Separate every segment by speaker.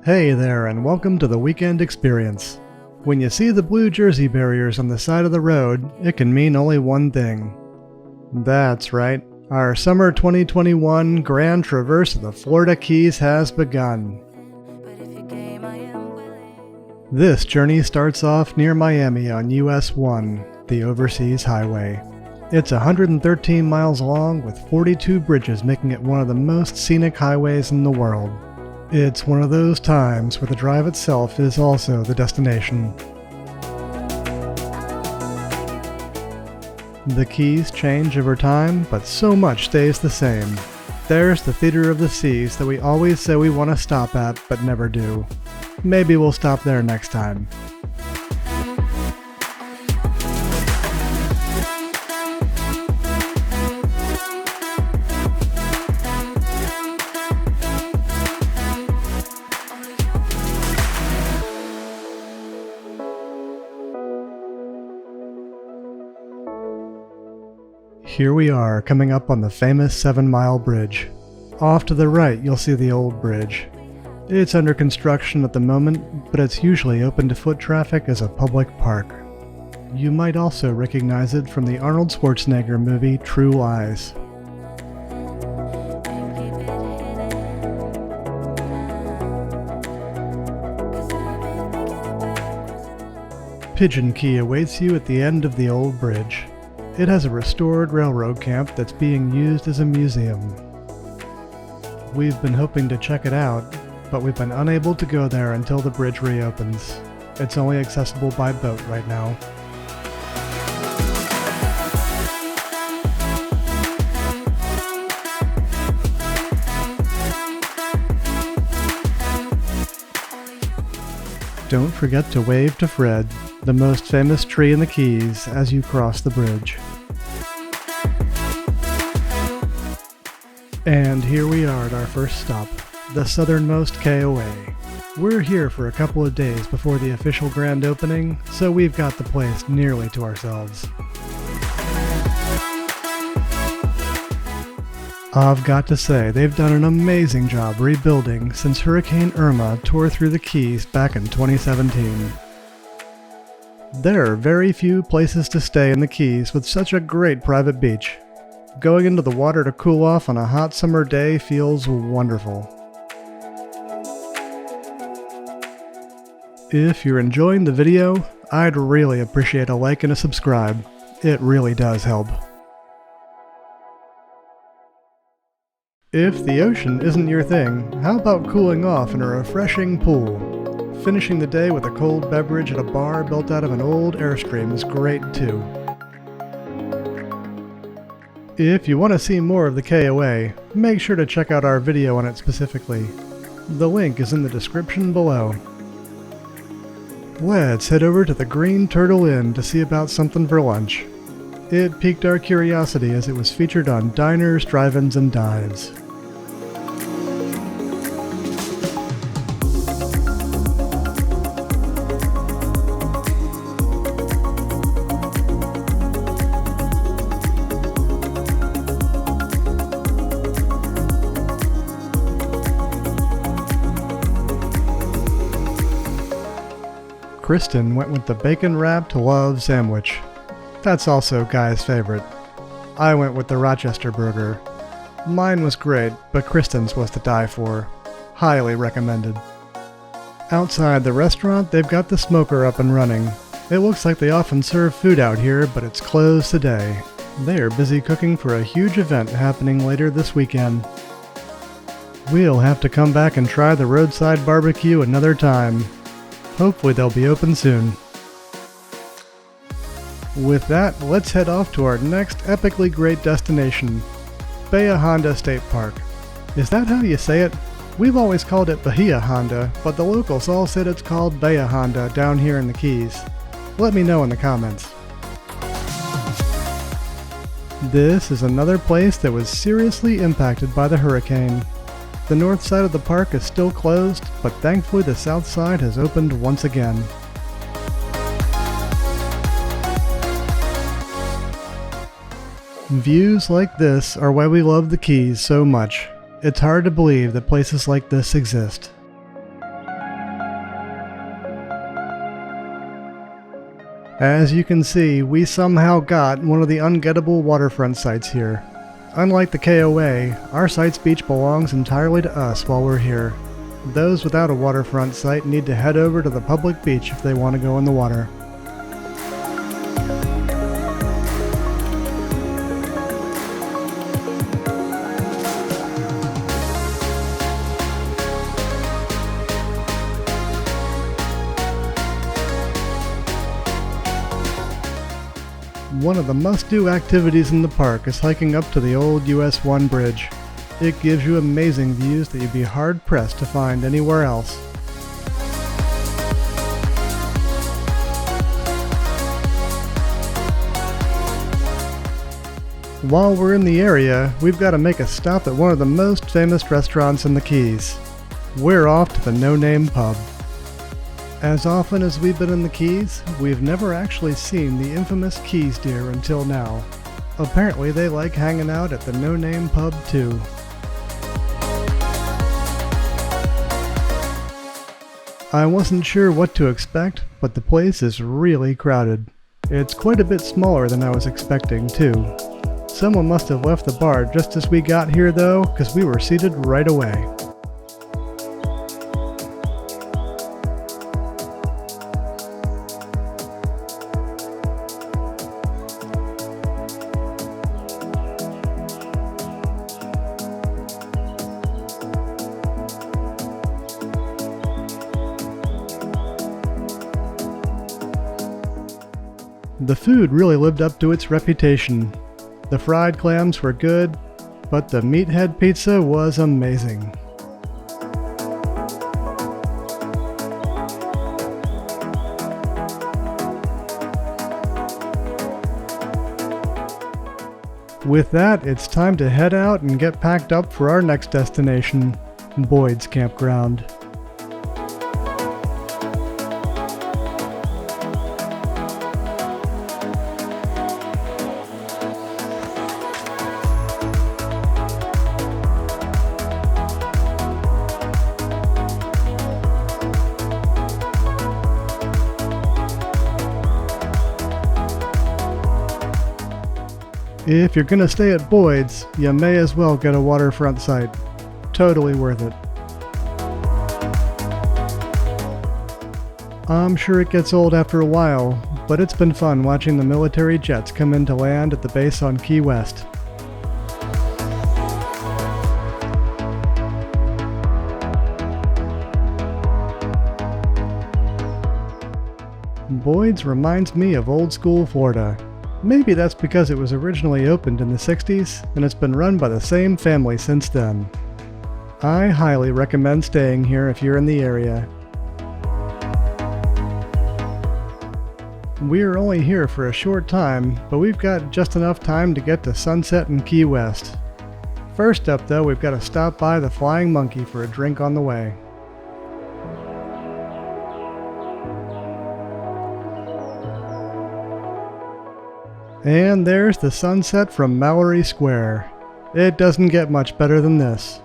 Speaker 1: Hey there, and welcome to the Weekend Experience. When you see the blue jersey barriers on the side of the road, it can mean only one thing. That's right, our summer 2021 Grand Traverse of the Florida Keys has begun. This journey starts off near Miami on US 1, the overseas highway. It's 113 miles long with 42 bridges, making it one of the most scenic highways in the world. It's one of those times where the drive itself is also the destination. The Keys change over time, but so much stays the same. There's the Theater of the Seas that we always say we want to stop at, but never do. Maybe we'll stop there next time. Here we are, coming up on the famous 7 Mile Bridge. Off to the right, you'll see the old bridge. It's under construction at the moment, but it's usually open to foot traffic as a public park. You might also recognize it from the Arnold Schwarzenegger movie True Lies. Pigeon Key awaits you at the end of the old bridge. It has a restored railroad camp that's being used as a museum. We've been hoping to check it out, but we've been unable to go there until the bridge reopens. It's only accessible by boat right now. Don't forget to wave to Fred, the most famous tree in the Keys, as you cross the bridge. And here we are at our first stop, the Southernmost KOA. We're here for a couple of days before the official grand opening, so we've got the place nearly to ourselves. I've got to say, they've done an amazing job rebuilding since Hurricane Irma tore through the Keys back in 2017. There are very few places to stay in the Keys with such a great private beach. Going into the water to cool off on a hot summer day feels wonderful. If you're enjoying the video, I'd really appreciate a like and a subscribe. It really does help. If the ocean isn't your thing, how about cooling off in a refreshing pool? Finishing the day with a cold beverage at a bar built out of an old Airstream is great too. If you want to see more of the KOA, make sure to check out our video on it specifically. The link is in the description below. Let's head over to the Green Turtle Inn to see about something for lunch. It piqued our curiosity as it was featured on Diners, Drive-Ins, and Dives. Kristen went with the bacon-wrapped love sandwich. That's also Guy's favorite. I went with the Rochester burger. Mine was great, but Kristen's was to die for. Highly recommended. Outside the restaurant, they've got the smoker up and running. It looks like they often serve food out here, but it's closed today. They are busy cooking for a huge event happening later this weekend. We'll have to come back and try the roadside barbecue another time. Hopefully they'll be open soon. With that, let's head off to our next epically great destination, Bahia Honda State Park. Is that how you say it? We've always called it Bahia Honda, but the locals all said it's called Bahia Honda down here in the Keys. Let me know in the comments. This is another place that was seriously impacted by the hurricane. The north side of the park is still closed, but thankfully the south side has opened once again. Views like this are why we love the Keys so much. It's hard to believe that places like this exist. As you can see, we somehow got one of the ungettable waterfront sites here. Unlike the KOA, our site's beach belongs entirely to us while we're here. Those without a waterfront site need to head over to the public beach if they want to go in the water. One of the must-do activities in the park is hiking up to the old US 1 bridge. It gives you amazing views that you'd be hard-pressed to find anywhere else. While we're in the area, we've got to make a stop at one of the most famous restaurants in the Keys. We're off to the No Name Pub. As often as we've been in the Keys, we've never actually seen the infamous Keys deer until now. Apparently they like hanging out at the No Name Pub too. I wasn't sure what to expect, but the place is really crowded. It's quite a bit smaller than I was expecting too. Someone must have left the bar just as we got here though, because we were seated right away. The food really lived up to its reputation. The fried clams were good, but the meathead pizza was amazing. With that, it's time to head out and get packed up for our next destination, Boyd's Campground. If you're gonna stay at Boyd's, you may as well get a waterfront site. Totally worth it. I'm sure it gets old after a while, but it's been fun watching the military jets come in to land at the base on Key West. Boyd's reminds me of old school Florida. Maybe that's because it was originally opened in the 60s and it's been run by the same family since then. I highly recommend staying here if you're in the area. We're only here for a short time, but we've got just enough time to get to Sunset and Key West. First up though, we've got to stop by the Flying Monkey for a drink on the way. And there's the sunset from Mallory Square. It doesn't get much better than this.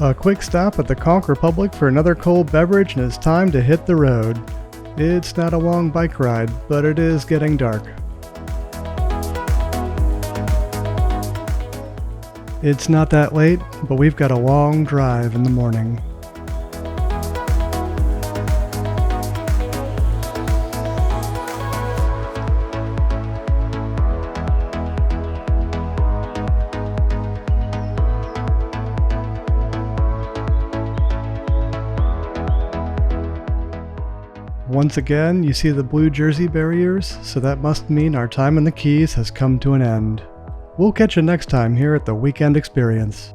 Speaker 1: A quick stop at the Conch Republic for another cold beverage, and it's time to hit the road. It's not a long bike ride, but it is getting dark. It's not that late, but we've got a long drive in the morning. Once again, you see the blue jersey barriers, so that must mean our time in the Keys has come to an end. We'll catch you next time here at the Weekend Experience.